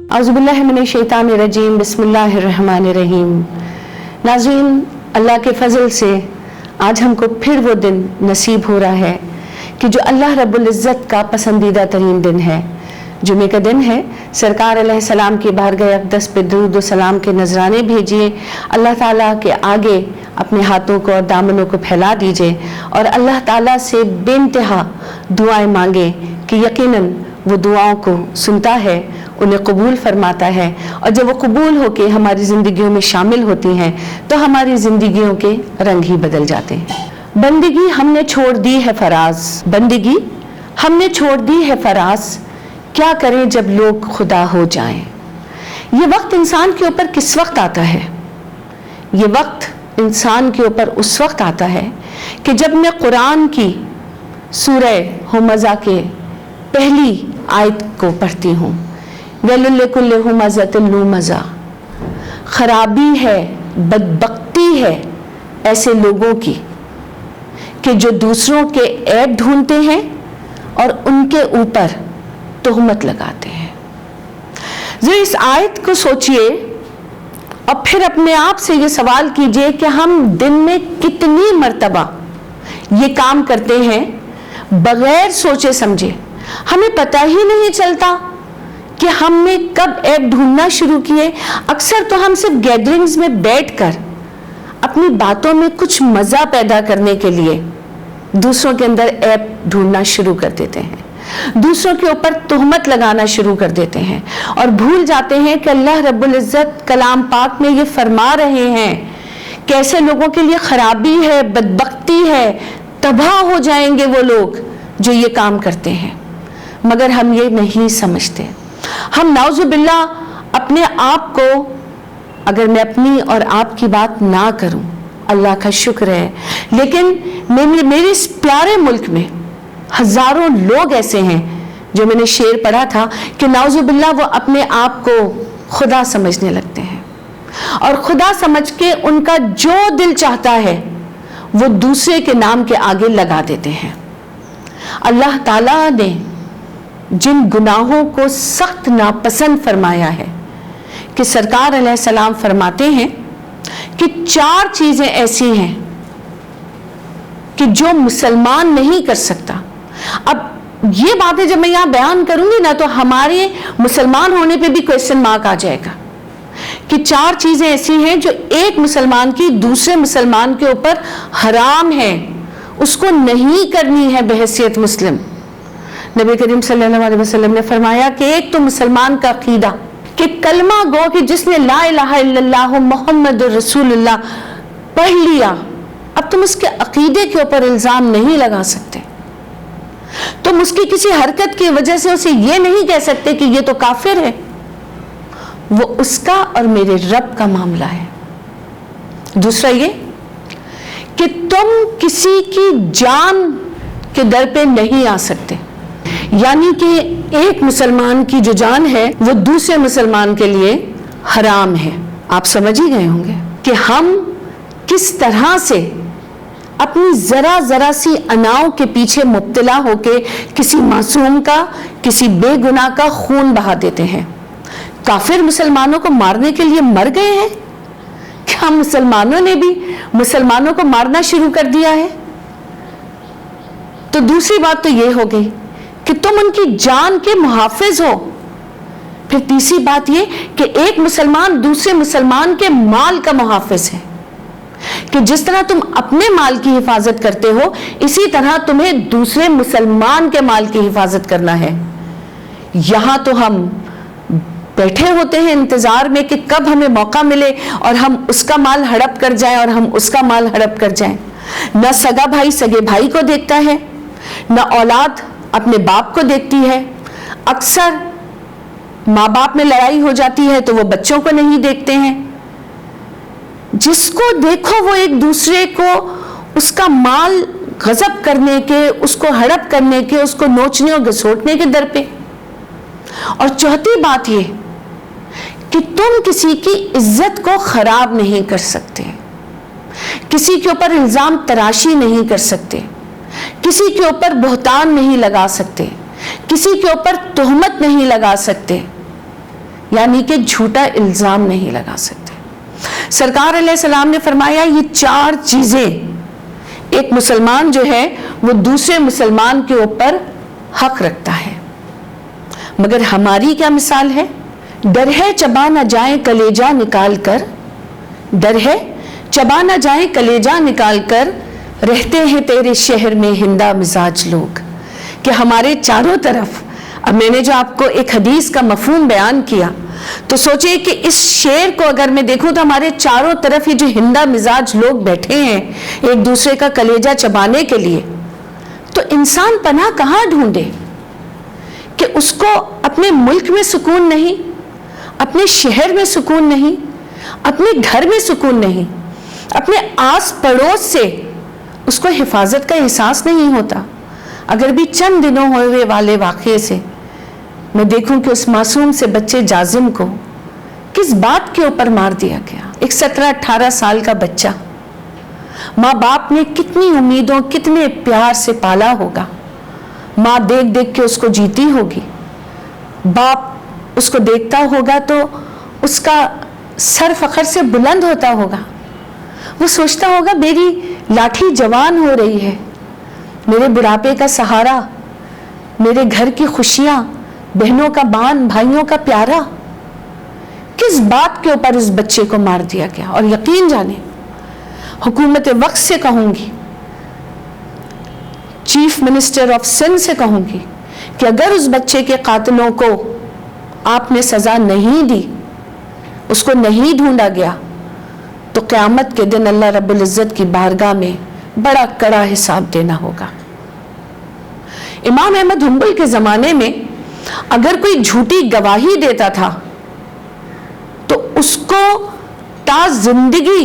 औज़ुबिल्लाहि मिनश्शैतानिर्रजीम बिस्मिल्लाहिर्रहमानिर्रहीम। नाज़रीन, अल्लाह के फ़ज़ल से आज हमको फिर वो दिन नसीब हो रहा है कि जो अल्लाह रब्बुल इज़्ज़त का पसंदीदा तरीन दिन है, जुमे का दिन है। सरकार अलैहिस्सलाम की बारगाह अक़दस पे दुरूद व सलाम के नजराने भेजिए। अल्लाह ताला के आगे अपने हाथों को और दामनों को फैला दीजिए और अल्लाह ताला से बेइंतहा दुआएं मांगे कि यकीनन वो दुआओं को सुनता है, उन्हें कबूल फरमाता है, और जब वो कबूल होके हमारी ज़िंदगियों में शामिल होती हैं तो हमारी ज़िंदगियों के रंग ही बदल जाते हैं। बंदगी हमने छोड़ दी है फराज, बंदगी हमने छोड़ दी है फराज, क्या करें जब लोग खुदा हो जाएं। ये वक्त इंसान के ऊपर किस वक्त आता है? ये वक्त इंसान के ऊपर उस वक्त आता है कि जब मैं कुरान की सूरह हुमज़ा के पहली आयत को पढ़ती हूँ, वैलुल लिकुल्लि हुमज़तिन लुमज़ा, खराबी है, बदबख्ती है ऐसे लोगों की कि जो दूसरों के ऐब ढूंढते हैं और उनके ऊपर तोहमत लगाते हैं। जो इस आयत को सोचिए और फिर अपने आप से ये सवाल कीजिए कि हम दिन में कितनी मर्तबा ये काम करते हैं बगैर सोचे समझे। हमें पता ही नहीं चलता कि हमने कब ऐब ढूंढना शुरू किए। अक्सर तो हम सिर्फ गैदरिंग्स में बैठकर अपनी बातों में कुछ मजा पैदा करने के लिए दूसरों के अंदर ऐब ढूंढना शुरू कर देते हैं, दूसरों के ऊपर तोहमत लगाना शुरू कर देते हैं और भूल जाते हैं कि अल्लाह रब्बुल इज़्ज़त कलाम पाक में ये फरमा रहे हैं कि ऐसे लोगों के लिए खराबी है, बदबख्ती है, तबाह हो जाएंगे वो लोग जो ये काम करते हैं। मगर हम ये नहीं समझते। हम नाउज़ुबिल्लाह अपने आप को, अगर मैं अपनी और आपकी बात ना करूं, अल्लाह का शुक्र है, लेकिन मेरे इस प्यारे मुल्क में हजारों लोग ऐसे हैं जो मैंने शेर पढ़ा था कि नाउज़ुबिल्लाह वो अपने आप को खुदा समझने लगते हैं और खुदा समझ के उनका जो दिल चाहता है वो दूसरे के नाम के आगे लगा देते हैं। अल्लाह ताला ने जिन गुनाहों को सख्त नापसंद फरमाया है कि सरकार अलैहिस्सलाम फरमाते हैं कि 4 चीजें ऐसी हैं कि जो मुसलमान नहीं कर सकता। अब ये बातें जब मैं यहाँ बयान करूंगी ना तो हमारे मुसलमान होने पे भी क्वेश्चन मार्क आ जाएगा कि 4 चीजें ऐसी हैं जो एक मुसलमान की दूसरे मुसलमान के ऊपर हराम है, उसको नहीं करनी है बहैसियत मुस्लिम। नबी करीम सल्लल्लाहु अलैहि वसल्लम ने फरमाया कि एक तो मुसलमान का अकीदा कि कलमा गो कि जिसने ला इलाहा इल्लल्लाह मुहम्मदुर रसूलुल्लाह पढ़ लिया, अब तुम उसके अकीदे के ऊपर इल्जाम नहीं लगा सकते। तुम उसकी किसी हरकत की वजह से उसे ये नहीं कह सकते कि ये तो काफिर है। वो उसका और मेरे रब का मामला है। दूसरा ये कि तुम किसी की जान के दर पे नहीं आ सकते, यानी कि एक मुसलमान की जो जान है वो दूसरे मुसलमान के लिए हराम है। आप समझ ही गए होंगे कि हम किस तरह से अपनी जरा जरा सी अनाओं के पीछे मुब्तला होके किसी मासूम का, किसी बेगुनाह का खून बहा देते हैं। काफिर मुसलमानों को मारने के लिए मर गए हैं, क्या मुसलमानों ने भी मुसलमानों को मारना शुरू कर दिया है? तो दूसरी बात तो ये हो गई कि तुम उनकी जान के मुहाफिज हो। फिर तीसरी बात ये कि एक मुसलमान दूसरे मुसलमान के माल का मुहाफिज है कि जिस तरह तुम अपने माल की हिफाजत करते हो इसी तरह तुम्हें दूसरे मुसलमान के माल की हिफाजत करना है। यहां तो हम बैठे होते हैं इंतजार में कि कब हमें मौका मिले और हम उसका माल हड़प कर जाएं और हम उसका माल हड़प कर जाएं। न सगा भाई सगे भाई को देखता है, न औलाद अपने बाप को देखती है। अक्सर माँ बाप में लड़ाई हो जाती है तो वो बच्चों को नहीं देखते हैं। जिसको देखो वो एक दूसरे को उसका माल गजब करने के, उसको हड़प करने के, उसको नोचने और घसोटने के दर पे। और चौथी बात ये कि तुम किसी की इज्जत को खराब नहीं कर सकते, किसी के ऊपर इल्जाम तराशी नहीं कर सकते, किसी के ऊपर बहतान नहीं लगा सकते, किसी के ऊपर तोहमत नहीं लगा सकते। یعنی کہ جھوٹا الزام نہیں لگا سکتے۔ سرکار علیہ السلام نے فرمایا یہ 4 چیزیں ایک مسلمان جو ہے وہ دوسرے مسلمان کے اوپر حق رکھتا ہے، مگر ہماری کیا مثال ہے؟ ڈر ہے چبا نہ جائیں کلیجہ نکال کر، ڈر ہے چبا نہ جائیں کلیجہ نکال کر، رہتے ہیں تیرے شہر میں ہندہ مزاج لوگ، کہ ہمارے چاروں طرف، اب میں نے جو آپ کو ایک حدیث کا مفہوم بیان کیا تو سوچئے کہ اس شعر کو اگر میں دیکھوں تو ہمارے چاروں طرف یہ جو ہندہ مزاج لوگ بیٹھے ہیں ایک دوسرے کا کلیجہ چبانے کے لیے، تو انسان پناہ کہاں ڈھونڈے کہ اس کو اپنے ملک میں سکون نہیں، اپنے شہر میں سکون نہیں، اپنے گھر میں سکون نہیں، اپنے آس پڑوس سے اس کو حفاظت کا احساس نہیں ہوتا۔ اگر بھی چند دنوں ہوئے والے واقعے سے میں دیکھوں کہ اس معصوم سے بچے جازم کو کس بات کے اوپر مار دیا گیا، ایک 17-18 سال کا بچہ، ماں باپ نے کتنی امیدوں کتنے پیار سے پالا ہوگا، ماں دیکھ دیکھ کے اس کو جیتی ہوگی، باپ اس کو دیکھتا ہوگا تو اس کا سر فخر سے بلند ہوتا ہوگا، وہ سوچتا ہوگا میری لاٹھی جوان ہو رہی ہے، میرے بڑھاپے کا سہارا، میرے گھر کی خوشیاں، بہنوں کا بان، بھائیوں کا پیارا، کس بات کے اوپر اس بچے کو مار دیا گیا۔ اور یقین جانے حکومت وقت سے کہوں گی، چیف منسٹر آف سندھ سے کہوں گی کہ اگر اس بچے کے قاتلوں کو آپ نے سزا نہیں دی، اس کو نہیں ڈھونڈا گیا، تو قیامت کے دن اللہ رب العزت کی بارگاہ میں بڑا کڑا حساب دینا ہوگا۔ امام احمد حنبل کے زمانے میں اگر کوئی جھوٹی گواہی دیتا تھا تو اس کو تا زندگی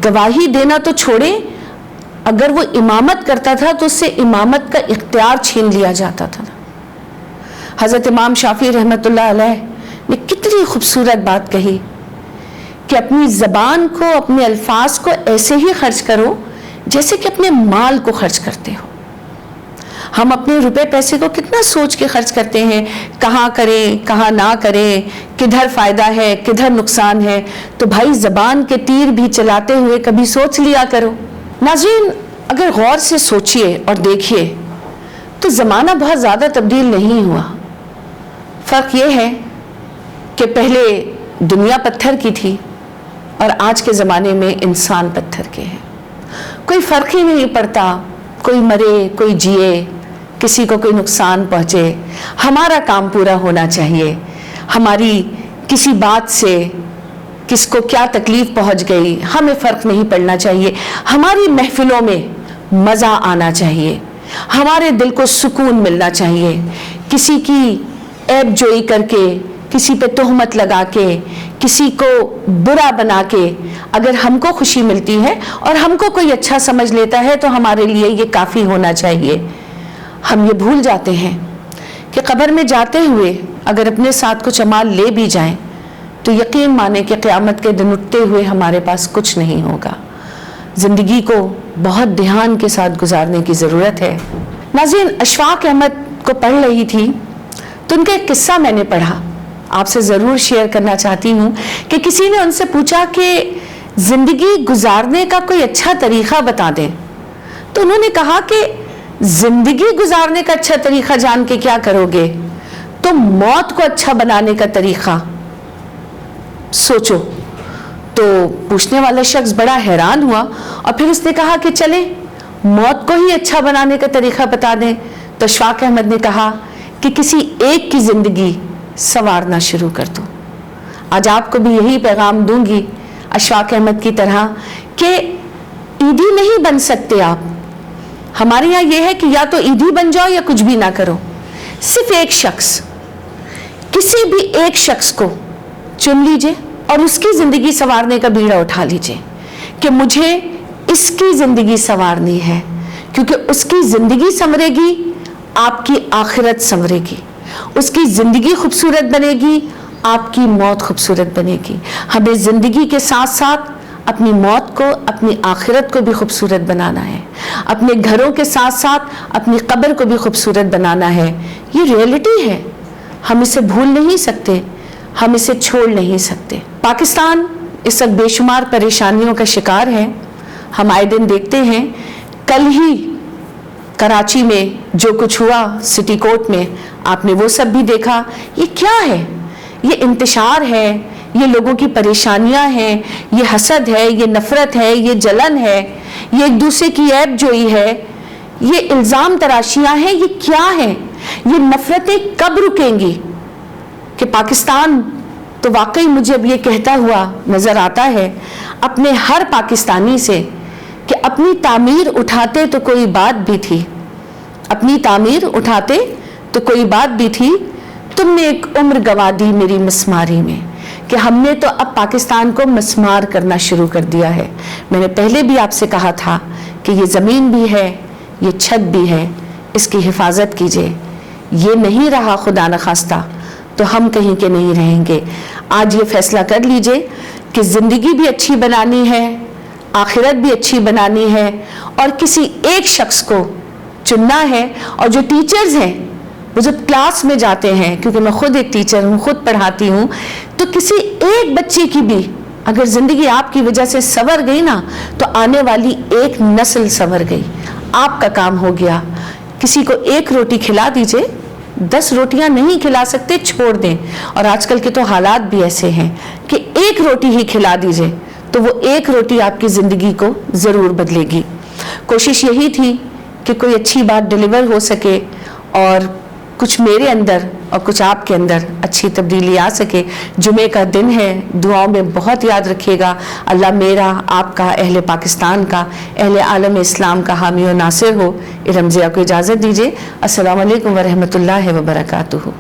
گواہی دینا تو چھوڑے، اگر وہ امامت کرتا تھا تو اس سے امامت کا اختیار چھین لیا جاتا تھا۔ حضرت امام شافعی رحمۃ اللہ علیہ نے کتنی خوبصورت بات کہی کہ اپنی زبان کو، اپنے الفاظ کو ایسے ہی خرچ کرو جیسے کہ اپنے مال کو خرچ کرتے ہو۔ ہم اپنے روپے پیسے کو کتنا سوچ کے خرچ کرتے ہیں، کہاں کریں کہاں نہ کریں، کدھر فائدہ ہے کدھر نقصان ہے، تو بھائی زبان کے تیر بھی چلاتے ہوئے کبھی سوچ لیا کرو۔ ناظرین اگر غور سے سوچئے اور دیکھیے تو زمانہ بہت زیادہ تبدیل نہیں ہوا، فرق یہ ہے کہ پہلے دنیا پتھر کی تھی اور آج کے زمانے میں انسان پتھر کے ہیں، کوئی فرق ہی نہیں پڑتا، کوئی مرے کوئی جیے، کسی کو کوئی نقصان پہنچے، ہمارا کام پورا ہونا چاہیے، ہماری کسی بات سے کس کو کیا تکلیف پہنچ گئی ہمیں فرق نہیں پڑنا چاہیے، ہماری محفلوں میں مزہ آنا چاہیے، ہمارے دل کو سکون ملنا چاہیے، کسی کی عیب جوئی کر کے، کسی پہ تہمت لگا کے، کسی کو برا بنا کے اگر ہم کو خوشی ملتی ہے اور ہم کو کوئی اچھا سمجھ لیتا ہے تو ہمارے لیے یہ کافی ہونا چاہیے۔ ہم یہ بھول جاتے ہیں کہ قبر میں جاتے ہوئے اگر اپنے ساتھ کچھ اعمال لے بھی جائیں تو یقین مانے کہ قیامت کے دن اٹھتے ہوئے ہمارے پاس کچھ نہیں ہوگا۔ زندگی کو بہت دھیان کے ساتھ گزارنے کی ضرورت ہے۔ ناظرین اشفاق احمد کو پڑھ رہی تھی تو ان کا ایک قصہ میں نے پڑھا، آپ سے ضرور شیئر کرنا چاہتی ہوں کہ کسی نے ان سے پوچھا کہ زندگی گزارنے کا کوئی اچھا طریقہ بتا دیں، تو انہوں نے کہا کہ زندگی گزارنے کا اچھا طریقہ جان کے کیا کرو گے، تو موت کو اچھا بنانے کا طریقہ سوچو۔ تو پوچھنے والا شخص بڑا حیران ہوا اور پھر اس نے کہا کہ چلیں موت کو ہی اچھا بنانے کا طریقہ بتا دیں۔ تو اشفاق احمد نے کہا کہ کسی ایک کی زندگی سنوارنا شروع کر دو۔ آج آپ کو بھی یہی پیغام دوں گی اشفاق احمد کی طرح کہ عیدی نہیں بن سکتے آپ۔ ہمارے یہاں یہ ہے کہ یا تو عیدی بن جاؤ یا کچھ بھی نہ کرو۔ صرف ایک شخص، کسی بھی ایک شخص کو چن لیجئے اور اس کی زندگی سنوارنے کا بیڑا اٹھا لیجئے کہ مجھے اس کی زندگی سنوارنی ہے، کیونکہ اس کی زندگی سنورے گی آپ کی آخرت سنورے گی، اس کی زندگی خوبصورت بنے گی آپ کی موت خوبصورت بنے گی۔ ہمیں زندگی کے ساتھ ساتھ اپنی موت کو، اپنی آخرت کو بھی خوبصورت بنانا ہے، اپنے گھروں کے ساتھ ساتھ اپنی قبر کو بھی خوبصورت بنانا ہے۔ یہ ریئلٹی ہے، ہم اسے بھول نہیں سکتے۔ हम इसे छोड़ नहीं सकते। पाकिस्तान इस वक्त बेशुमार परेशानियों का शिकार है। हम आए दिन देखते हैं, कल ही कराची में जो कुछ हुआ सिटी कोर्ट में, आपने वो सब भी देखा। ये क्या है? ये इंतशार है, ये लोगों की परेशानियां हैं, ये हसद है, ये नफरत है, ये जलन है, ये एक दूसरे की ऐब जोई है, ये इल्ज़ाम तराशियां हैं। ये क्या है? ये नफरतें कब रुकेंगी? कि पाकिस्तान तो वाकई मुझे अब ये कहता हुआ नजर आता है अपने हर पाकिस्तानी से कि अपनी तामीर उठाते तो कोई बात भी थी, अपनी तामीर उठाते तो कोई बात भी थी। तुमने एक उम्र गंवा दी मेरी मस्मारी में, कि हमने तो अब पाकिस्तान को मस्मार करना शुरू कर दिया है। मैंने पहले भी आपसे कहा था कि ये ज़मीन भी है, ये छत भी है, इसकी हिफाजत कीजिए। ये नहीं रहा खुदा न खास्ता तो हम कहीं के नहीं रहेंगे। आज ये फैसला कर लीजिए कि ज़िंदगी भी अच्छी बनानी है, आखिरत भी अच्छी बनानी है, और किसी एक शख्स को चुनना है। और जो टीचर्स हैं वो जब क्लास में जाते हैं, क्योंकि मैं खुद एक टीचर हूँ, खुद पढ़ाती हूँ, तो किसी एक बच्चे की भी अगर ज़िंदगी आपकी वजह से संवर गई ना, तो आने वाली एक नस्ल संवर गई। आपका काम हो गया। किसी को एक रोटी खिला दीजिए, 10 रोटियां नहीं खिला सकते, छोड़ दें। और आजकल के तो हालात भी ऐसे हैं कि एक रोटी ही खिला दीजिए, तो वो एक रोटी आपकी ज़िंदगी को ज़रूर बदलेगी। कोशिश यही थी कि कोई अच्छी बात डिलीवर हो सके और कुछ मेरे अंदर और कुछ आपके अंदर अच्छी तब्दीली आ सके। जुमे का दिन है, दुआओं में बहुत याद रखिएगा। अल्लाह मेरा, आपका, अहले पाकिस्तान का, अहले आलम इस्लाम का हामी और नासिर हो। रमज़िया को इजाज़त दीजिए। अस्सलामु अलैकुम व रहमतुल्लाहि व बरकातुहू।